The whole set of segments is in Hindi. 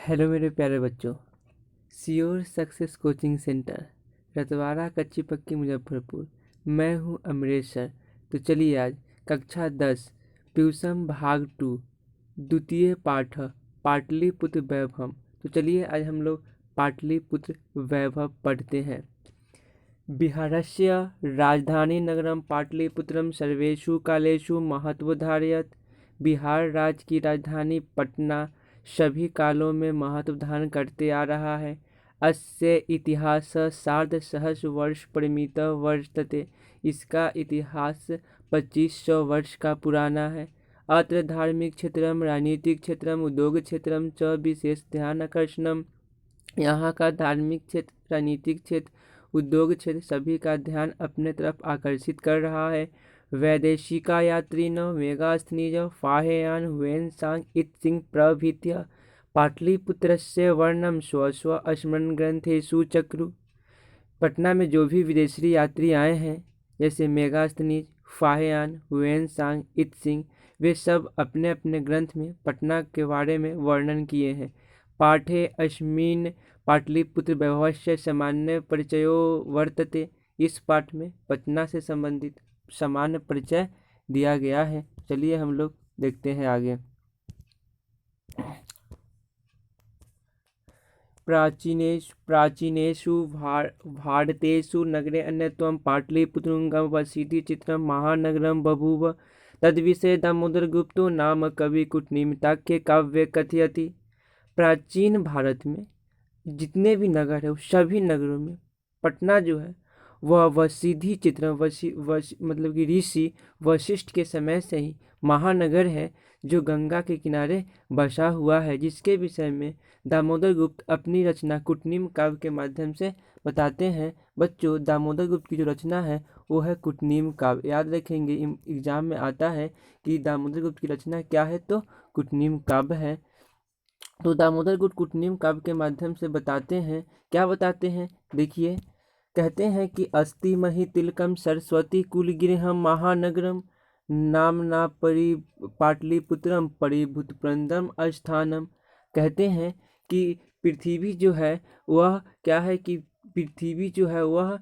हेलो मेरे प्यारे बच्चों। श्योर सक्सेस कोचिंग सेंटर, रतवाड़ा, कच्ची पक्की, मुजफ्फरपुर। मैं हूं अमरेश सर। तो चलिए आज कक्षा 10 प्यूसम भाग 2 द्वितीय पाठ पाटलिपुत्र वैभव। तो चलिए आज हम लोग पाटलिपुत्र वैभव पढ़ते हैं। बिहारस्य राजधानीनगरं पाटलिपुत्रं सर्वेषु कालेषु महत्वधारयत्। बिहार राज्य की राजधानी पटना सभी कालों में महत्व धारण करते आ रहा है। अस्य इतिहास सार्धसहस्रवर्ष परिमितः वर्तते। इसका इतिहास 2500 वर्ष का पुराना है। अत्र धार्मिक क्षेत्रम, राजनीतिक क्षेत्रम, उद्योग क्षेत्रम च विशेष ध्यान आकर्षणम। यहाँ का धार्मिक क्षेत्र, राजनीतिक क्षेत्र, उद्योग क्षेत्र सभी का ध्यान अपने तरफ आकर्षित कर रहा है। वैदेशिका यात्रिन मेगास्थनीज फाहेयान हुएनसांग इत्सिंह प्रभृत्य पाटलिपुत्रस्य वर्णन स्व स्मरण ग्रंथेषु चक्रु। पटना में जो भी विदेशी यात्री आए हैं, जैसे मेगास्थनीज, फाहेयान, हुएनसांग, इत्सिंह, वे सब अपने अपने ग्रंथ में पटना के बारे में वर्णन किए हैं। पाठे अस्मिन् पाटलिपुत्र वैभवस्य सामान्य परिचयो वर्तते। इस पाठ में पटना से संबंधित सामान्य परिचय दिया गया है। चलिए हम लोग देखते हैं आगे। प्राचीनेषु भारतेषु नगरे अन्यतमं पाटलिपुत्रं वसतिचित्रं महानगरं बभूव। तद्विषये दामोदरगुप्तो नाम कवि कूटनीमिताख्ये काव्ये कथयति। प्राचीन भारत में जितने भी नगर है, सभी नगरों में पटना जो है वह वसीधी चित्र मतलब कि ऋषि वशिष्ठ के समय से ही महानगर है, जो गंगा के किनारे बसा हुआ है, जिसके विषय में दामोदर गुप्त अपनी रचना कूटनीम काव्य के माध्यम से बताते हैं। बच्चों, दामोदर गुप्त की जो रचना है वो है कूटनीम काव्य। याद रखेंगे, एग्जाम में आता है कि दामोदर गुप्त की रचना क्या है, तो कूटनीम काव्य है। तो दामोदर गुप्त कूटनीम काव्य के माध्यम से बताते हैं, क्या बताते हैं, देखिए। कहते हैं कि अस्ति मही तिलकम सरस्वती कुलगृहम महानगरम नामना पाटलिपुत्रम परिभूतप्रदम अस्थानम। कहते हैं कि पृथ्वी जो है वह क्या है कि पृथ्वी जो है वह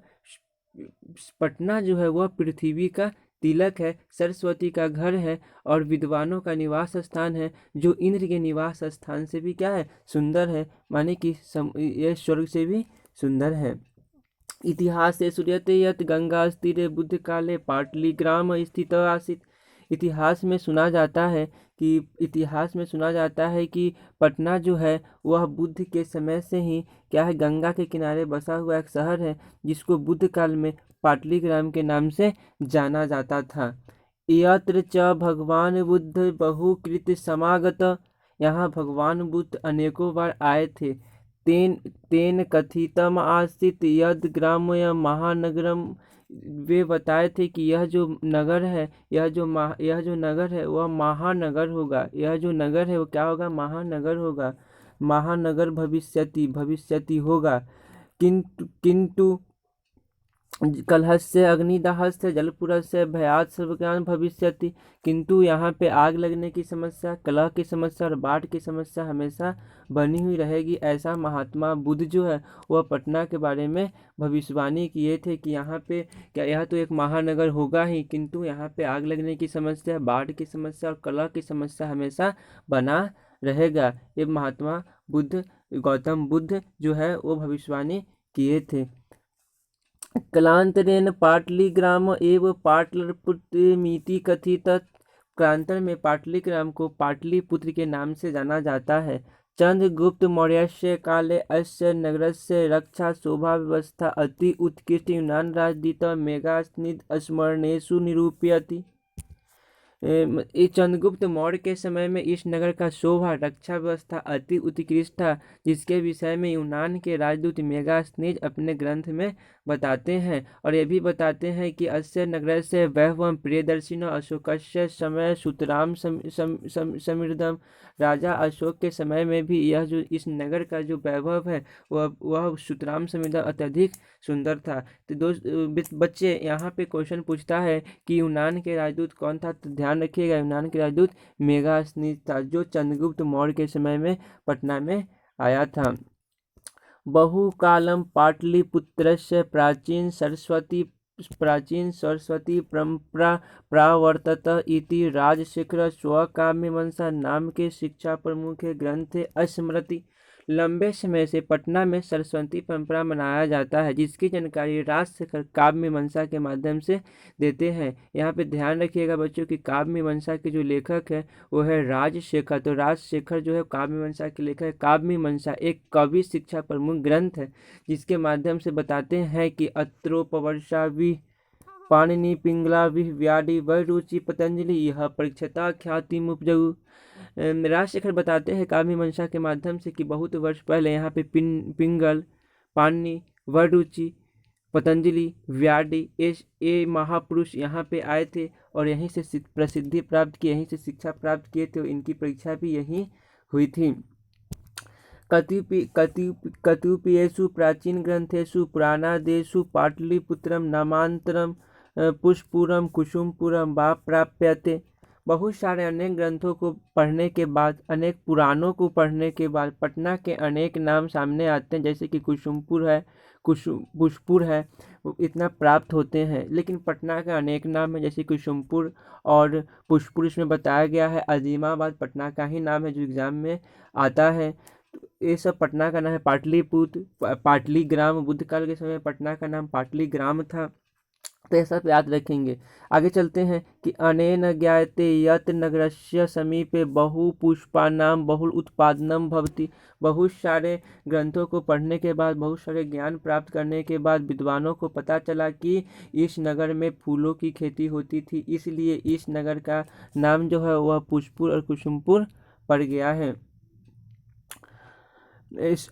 पटना जो है वह पृथ्वी का तिलक है, सरस्वती का घर है और विद्वानों का निवास स्थान है, जो इंद्र के निवास स्थान से भी क्या है, सुंदर है। माने कि यह स्वर्ग से भी सुंदर है। इतिहास सूर्यते यत् गंगास्तीरे बुद्ध काले पाटलिग्राम स्थित आसीत। इतिहास में सुना जाता है कि पटना जो है वह बुद्ध के समय से ही क्या है, गंगा के किनारे बसा हुआ एक शहर है, जिसको बुद्ध काल में पाटलिग्राम के नाम से जाना जाता था। यत्र च भगवान बुद्ध बहुकृत समागत। यहाँ भगवान बुद्ध अनेकों बार आए थे। तेन कथितम आसीत यद ग्राम्य महानगरम। वे बताए थे कि यह जो नगर है, यह जो नगर है वह महानगर होगा। यह जो नगर है वो क्या होगा, महानगर होगा। महानगर भविष्यति होगा। किंतु कलहस्य अग्निदाहस्य जलपुरस्य भयात् सर्वज्ञान भविष्यति। किंतु यहाँ पे आग लगने की समस्या, कलह की समस्या और बाढ़ की समस्या हमेशा बनी हुई रहेगी। ऐसा महात्मा बुद्ध जो है वह पटना के बारे में भविष्यवाणी किए थे कि यहाँ पे क्या, यह तो एक महानगर होगा ही, किंतु यहाँ पे आग लगने की समस्या, बाढ़ की समस्या और कलह की समस्या हमेशा बना रहेगा। ये महात्मा बुद्ध, गौतम बुद्ध जो है वो भविष्यवाणी किए थे। कलांतरेण पाटलिग्राम एवं पाटलिपुत्रमिति कथितः। कालांतर में पाटलिग्राम को पाटलिपुत्र के नाम से जाना जाता है। चंद्रगुप्त मौर्यस्य काले अस्य नगरस्य रक्षा शोभा व्यवस्था अति उत्कृष्ट यूनान राजदूत मेगास्थनीज स्मरणेषु निरूपयति। चंद्रगुप्त मौर्य के समय में इस नगर का शोभा, रक्षा व्यवस्था अति उत्कृष्ट था, जिसके विषय में यूनान के राजदूत मेगास्थनीज अपने ग्रंथ में बताते हैं। और ये भी बताते हैं कि अस्य नगर से वैभवम प्रियदर्शिनो अशोकस्य समय सुतराम समृद्धम। राजा अशोक के समय में भी यह जो इस नगर का जो वैभव है वह सुतराम समृद्ध अत्यधिक सुंदर था। तो बच्चे, यहाँ पे क्वेश्चन पूछता है कि यूनान के राजदूत कौन था, तो ध्यान रखिएगा यूनान के राजदूत मेगास्थनीज था, जो चंद्रगुप्त मौर्य के समय में पटना में आया था। बहुकालं पाटलिपुत्रस्य प्राचीन सरस्वती परंपरा प्रावर्तत इति राजशेखर स्वकाव्यमीमांसा नाम के शिक्षा प्रमुख ग्रंथे स्मृति। लंबे समय से पटना में सरस्वती परंपरा मनाया जाता है, जिसकी जानकारी राजशेखर काव्य मीमांसा के माध्यम से देते हैं। यहाँ पे ध्यान रखिएगा बच्चों की काव्य मीमांसा के जो लेखक है वो है राजशेखर। तो राजशेखर जो है काव्य मीमांसा के लेखक है। काव्य मीमांसा एक कवि शिक्षा प्रमुख ग्रंथ है, जिसके माध्यम से बताते हैं कि अत्रोपवर्षा वि पाणिनि पिंगला विह व्याधि वरुचि पतंजलि यह परीक्षता ख्याति मुपजऊ। राजशेखर बताते हैं काव्य मीमांसा के माध्यम से कि बहुत वर्ष पहले यहाँ पे पिंगल, पाणिनि, वरुचि, पतंजलि, व्याधि ये महापुरुष यहाँ पे आए थे और यहीं से प्रसिद्धि प्राप्त की, यहीं से शिक्षा प्राप्त किए थे। इनकी परीक्षा भी यहीं हुई थी। कतिपयेषु प्राचीन ग्रंथेषु पुराणादेषु पाटलिपुत्रम नामांतरम पुष्पुरम कुसुमपुरम वा प्राप्यते। बहुत सारे अनेक ग्रंथों को पढ़ने के बाद, अनेक पुराणों को पढ़ने के बाद पटना के अनेक नाम सामने आते हैं, जैसे कि कुसुमपुर है, पुष्पुर है, इतना प्राप्त होते हैं। लेकिन पटना का अनेक नाम है, जैसे कुसुमपुर और पुष्पुर इसमें बताया गया है। अजीमाबाद पटना का ही नाम है जो एग्जाम में आता है। ये सब पटना का नाम है। पाटलिपुत्र, पाटली ग्राम, बुद्ध काल के समय पटना का नाम पाटली ग्राम था। तो ये सब याद रखेंगे। आगे चलते हैं कि अनेन ज्ञायते यत् नगरस्य समीपे बहुपुष्पानां बहुल उत्पादनम भवति। बहुत सारे ग्रंथों को पढ़ने के बाद, बहुत सारे ज्ञान प्राप्त करने के बाद विद्वानों को पता चला कि इस नगर में फूलों की खेती होती थी, इसलिए इस नगर का नाम जो है वह पुष्पुर और कुसुमपुर पड़ गया है।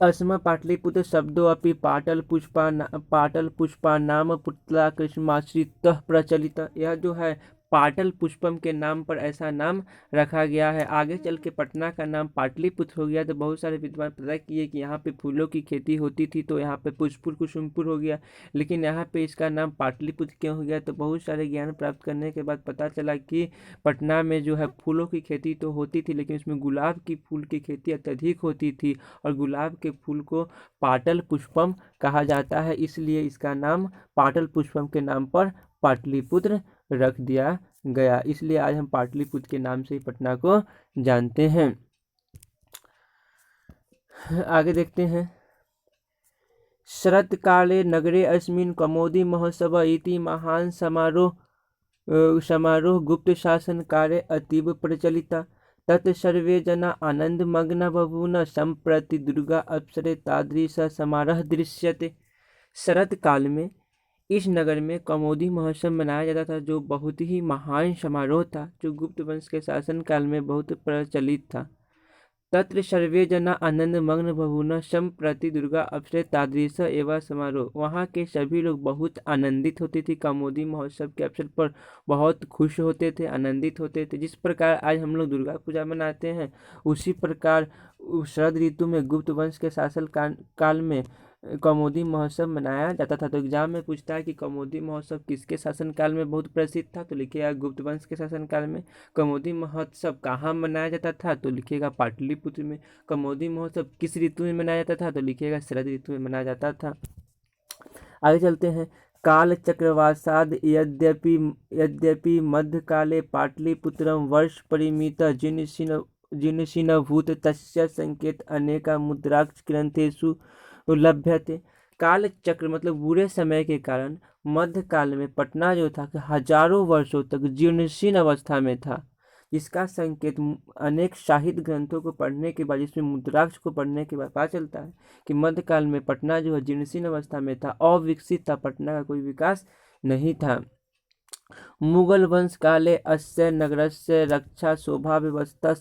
अस्म पाटलिपुत्र शब्दों अपि पाटल पुष्पा नाम पुतला कृष्णमाश्रितः प्रचलित। यह जो है पाटल पुष्पम के नाम पर ऐसा नाम रखा गया है। आगे चल के पटना का नाम पाटलिपुत्र हो गया, तो बहुत सारे विद्वान पता किए कि यहाँ पे फूलों की खेती होती थी, तो यहाँ पे पुष्पुर कुसुमपुर हो गया। लेकिन यहाँ पे इसका नाम पाटलिपुत्र क्यों हो गया? तो बहुत सारे ज्ञान प्राप्त करने के बाद पता चला कि पटना में जो है फूलों की खेती तो होती थी, लेकिन उसमें गुलाब की फूल की खेती अत्यधिक होती थी और गुलाब के फूल को पाटल पुष्पम कहा जाता है, इसलिए इसका नाम पाटल पुष्पम के नाम पर पाटलिपुत्र रख दिया गया। इसलिए आज हम पाटलिपुत्र के नाम से ही पटना को जानते हैं। आगे देखते हैं। शरत्काले नगरे अस्मिन् कौमुदी महोत्सव इति महान समारोह गुप्त शासन कार्य अतीव प्रचलिता। तत् सर्वे जना आनंदमग्ना बभून। सम्प्रति दुर्गा अप्सरे तादृश समारोह दृश्यते। शरद काल में इस नगर में कौमुदी महोत्सव मनाया जाता था, जो बहुत ही महान समारोह था, जो गुप्त वंश के शासन काल में बहुत प्रचलित था। तत्र सर्वे जना आनंद मग्न बभून। सम्प्रति दुर्गा अप्सरे तादृश एवं समारोह। वहाँ के सभी लोग बहुत आनंदित होते थे, कौमुदी महोत्सव के अवसर पर बहुत खुश होते थे, आनंदित होते थे। जिस प्रकार आज हम लोग दुर्गा पूजा मनाते हैं, उसी प्रकार शरद ऋतु में गुप्त वंश के शासन काल में कौमुदी महोत्सव मनाया जाता था। तो एग्जाम में पूछता है कि कौमुदी महोत्सव किसके शासनकाल में बहुत प्रसिद्ध था? तो लिखिएगा गुप्त वंश के शासनकाल में। कौमुदी महोत्सव कहाँ मनाया जाता था? तो लिखिएगा पाटलिपुत्र में। कौमुदी महोत्सव किस ऋतु में मनाया जाता था? तो लिखिएगा शरद ऋतु में मनाया जाता था। आगे चलते हैं। काल चक्रवासाद यद्यपि मध्यकाले पाटलिपुत्रम वर्ष परिमित जीर्णशीर्णभूत तस्य संकेत अनेका मुद्राक्ष ग्रंथेषु लभ्यते। काल चक्र मतलब बुरे समय के कारण मध्यकाल में पटना जो था कि हजारों वर्षों तक जीर्णशीर्ण अवस्था में था, जिसका संकेत अनेक साहित्य ग्रंथों को पढ़ने के बाद, जिसमें मुद्राक्ष को पढ़ने के बाद पता चलता है कि मध्यकाल में पटना जो है जीर्णशीर्ण अवस्था में था, अविकसित था, पटना का कोई विकास नहीं था। मुगल वंश काले अस्य नगरस्य रक्षा शोभा व्यवस्था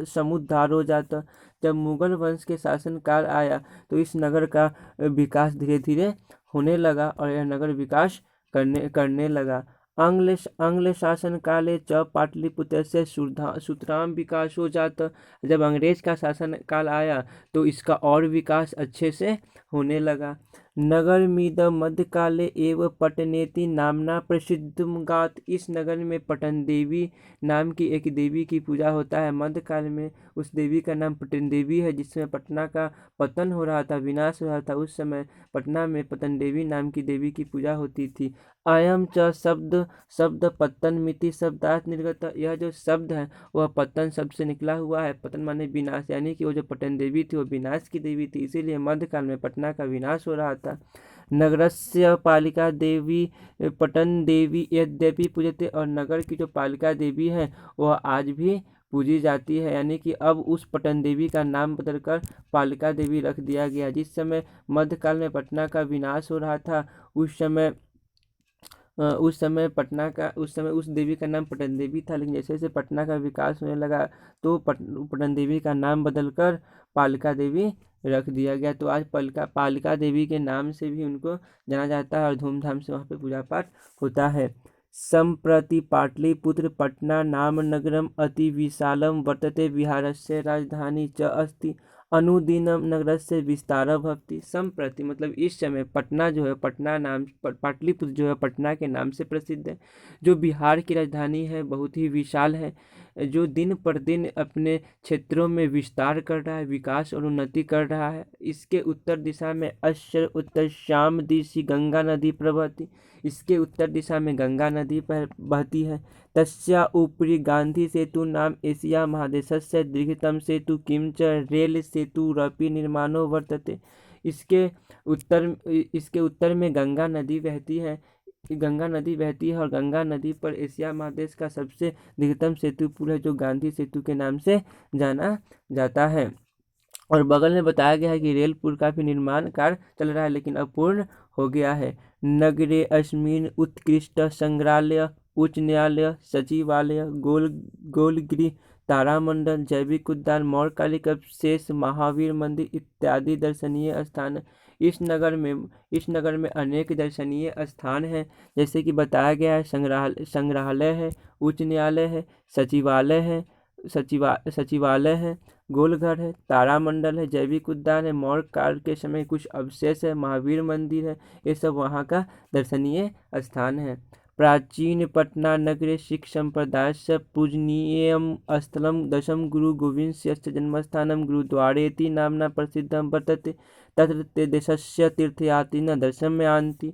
समुद्धारो जाता। जब मुगल वंश के शासन काल आया तो इस नगर का विकास धीरे धीरे होने लगा और यह नगर विकास करने लगा। आंग्ल शासन काले च पाटलिपुत्र से सुतराम विकास हो जाता। जब अंग्रेज का शासन काल आया तो इसका और विकास अच्छे से होने लगा। नगरमिदं मध्यकाले एव पटनेति नामना प्रसिद्धमगात्। इस नगर में पटन देवी नाम की एक देवी की पूजा होता है। मध्यकाल में उस देवी का नाम पटन देवी है। जिसमें पटना का पतन हो रहा था, विनाश हो रहा था, उस समय पटना में पतन देवी नाम की देवी की पूजा होती थी। अयम च शब्द पतन मिति शब्दार्थ निर्गत। यह जो शब्द है वह पतन शब्द से निकला हुआ है। पतन माने विनाश, यानी कि वो जो पटन देवी थी वो विनाश की देवी थी, इसीलिए मध्यकाल में पटना का विनाश हो रहा था। नगरस्य पालिका देवी पटन देवी यद्यपि पूजते। और नगर की जो पालिका देवी है वह आज भी पूजी जाती है, यानी कि अब उस पटन देवी का नाम बदलकर पालिका देवी रख दिया गया। जिस समय मध्यकाल में पटना का विनाश हो रहा था उस समय उस समय उस देवी का नाम पटन देवी था। लेकिन जैसे जैसे पटना का विकास होने लगा तो पटन देवी का नाम बदलकर पालिका देवी रख दिया गया। तो आज पालिका देवी के नाम से भी उनको जाना जाता है और धूमधाम से वहाँ पे पूजा पाठ होता है। सम्प्रति पाटलिपुत्र पटना नाम नगरम अति विशालम वर्तते, बिहारस्य राजधानी च अस्ति, अनुदिनम नगरस्य विस्तारः भवति। सम्प्रति मतलब इस समय पटना जो है, पटना नाम पाटलिपुत्र जो है पटना के नाम से प्रसिद्ध है, जो बिहार की राजधानी है, बहुत ही विशाल है, जो दिन पर दिन अपने क्षेत्रों में विस्तार कर रहा है, विकास और उन्नति कर रहा है। इसके उत्तर दिशा में अश्य उत्तर श्याम दिशि गंगा नदी प्रवहति। इसके उत्तर दिशा में गंगा नदी बहती है। तस्या उपरि गांधी सेतु नाम एशिया महादेशस्य दीर्घतम सेतु किंच रेल सेतुरपि निर्माणो वर्तते। इसके उत्तर में गंगा नदी बहती है और गंगा नदी पर एशिया महादेश का सबसे दीर्घतम सेतु पुल है, जो गांधी सेतु के नाम से जाना जाता है। और बगल में बताया गया है कि रेल पुल का भी निर्माण कार्य चल रहा है, लेकिन अब पूर्ण हो गया है। नगरे अस्मिन् उत्कृष्ट संग्रहालय, उच्च न्यायालय, सचिवालय, गोलगृह, तारामंडल, जैविक उद्यान, मौर्यकालिक अवशेष, महावीर मंदिर इत्यादि दर्शनीय स्थान। इस नगर में अनेक दर्शनीय स्थान हैं, जैसे कि बताया गया है संग्रहालय है, उच्च न्यायालय है, सचिवालय है, गोलघर है, तारामंडल है, जैविक उद्यान है, मौर्य काल के समय कुछ अवशेष है, महावीर मंदिर है। ये सब वहाँ का दर्शनीय स्थान है। प्राचीन पटना नगरे सिख संप्रदाय से पूजनीयम स्थलम दशम गुरु गोविंदस्य जन्मस्थानम गुरुद्वारेति नामना प्रसिद्धम वर्तते, तत्र ते देशस्य तीर्थयात्रिनः दर्शनं यान्ति।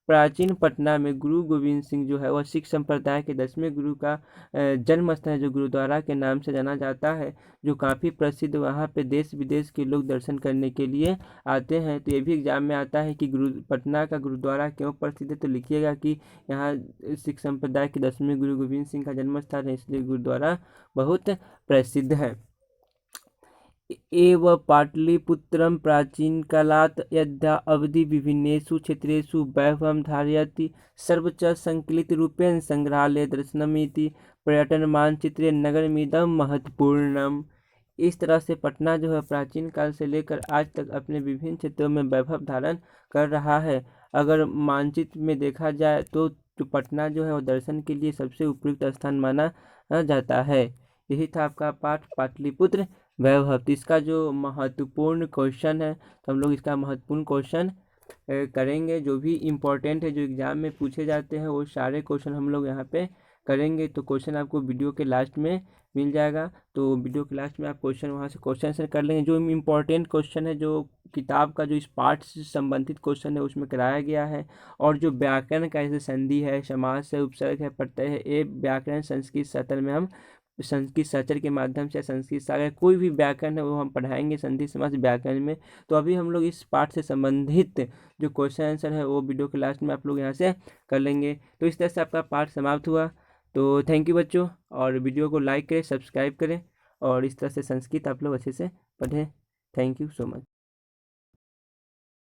प्राचीन पटना में गुरु गोविंद सिंह जो है वह सिख संप्रदाय के 10वें गुरु का जन्म स्थल है, जो गुरुद्वारा के नाम से जाना जाता है, जो काफ़ी प्रसिद्ध। वहाँ पे देश विदेश के लोग दर्शन करने के लिए आते हैं। तो ये भी एग्जाम में आता है कि पटना का गुरुद्वारा क्यों प्रसिद्ध है, तो लिखिएगा कि यहाँ सिख संप्रदाय के 10वें गुरु गोविंद सिंह का जन्म स्थान है, इसलिए गुरुद्वारा बहुत प्रसिद्ध है। एव पाटलिपुत्रं प्राचीनकालात् यद्या अवधि विभिन्नेषु क्षेत्रेषु वैभवं धारयति, सर्वच संकलितरूपेण संग्रहालय दर्शनमिति पर्यटन मानचित्रे नगरमिदं महत्वपूर्णम। इस तरह से पटना जो है प्राचीन काल से लेकर आज तक अपने विभिन्न क्षेत्रों में वैभव धारण कर रहा है। अगर मानचित्र में देखा जाए तो पटना जो है वो दर्शन के लिए सबसे उपयुक्त स्थान माना जाता है। यही था आपका पाठ पाटलिपुत्र वैभव। तो इसका जो महत्वपूर्ण क्वेश्चन है तो हम लोग इसका महत्वपूर्ण क्वेश्चन करेंगे। जो भी इम्पोर्टेंट है, जो एग्जाम में पूछे जाते हैं, वो सारे क्वेश्चन हम लोग यहाँ पे करेंगे। तो क्वेश्चन आपको वीडियो के लास्ट में मिल जाएगा, तो वीडियो के लास्ट में आप क्वेश्चन वहाँ से क्वेश्चन आंसर कर लेंगे। जो इम्पोर्टेंट क्वेश्चन है, जो किताब का जो इस पाठ से संबंधित क्वेश्चन है उसमें कराया गया है। और जो व्याकरण का जैसे संधि है, समास है, उपसर्ग है, प्रत्यय है, ये व्याकरण संस्कृत सत्र में हम संस्कृत सत्र के माध्यम से संस्कृत सागर कोई भी व्याकरण है वो हम पढ़ाएंगे संधि समास व्याकरण में। तो अभी हम लोग इस पाठ से संबंधित जो क्वेश्चन आंसर है वो वीडियो के लास्ट में आप लोग यहाँ से कर लेंगे। तो इस तरह से आपका पाठ समाप्त हुआ। तो थैंक यू बच्चों, और वीडियो को लाइक करें, सब्सक्राइब करें, और इस तरह से संस्कृत आप लोग अच्छे से पढ़ें। Thank you so much.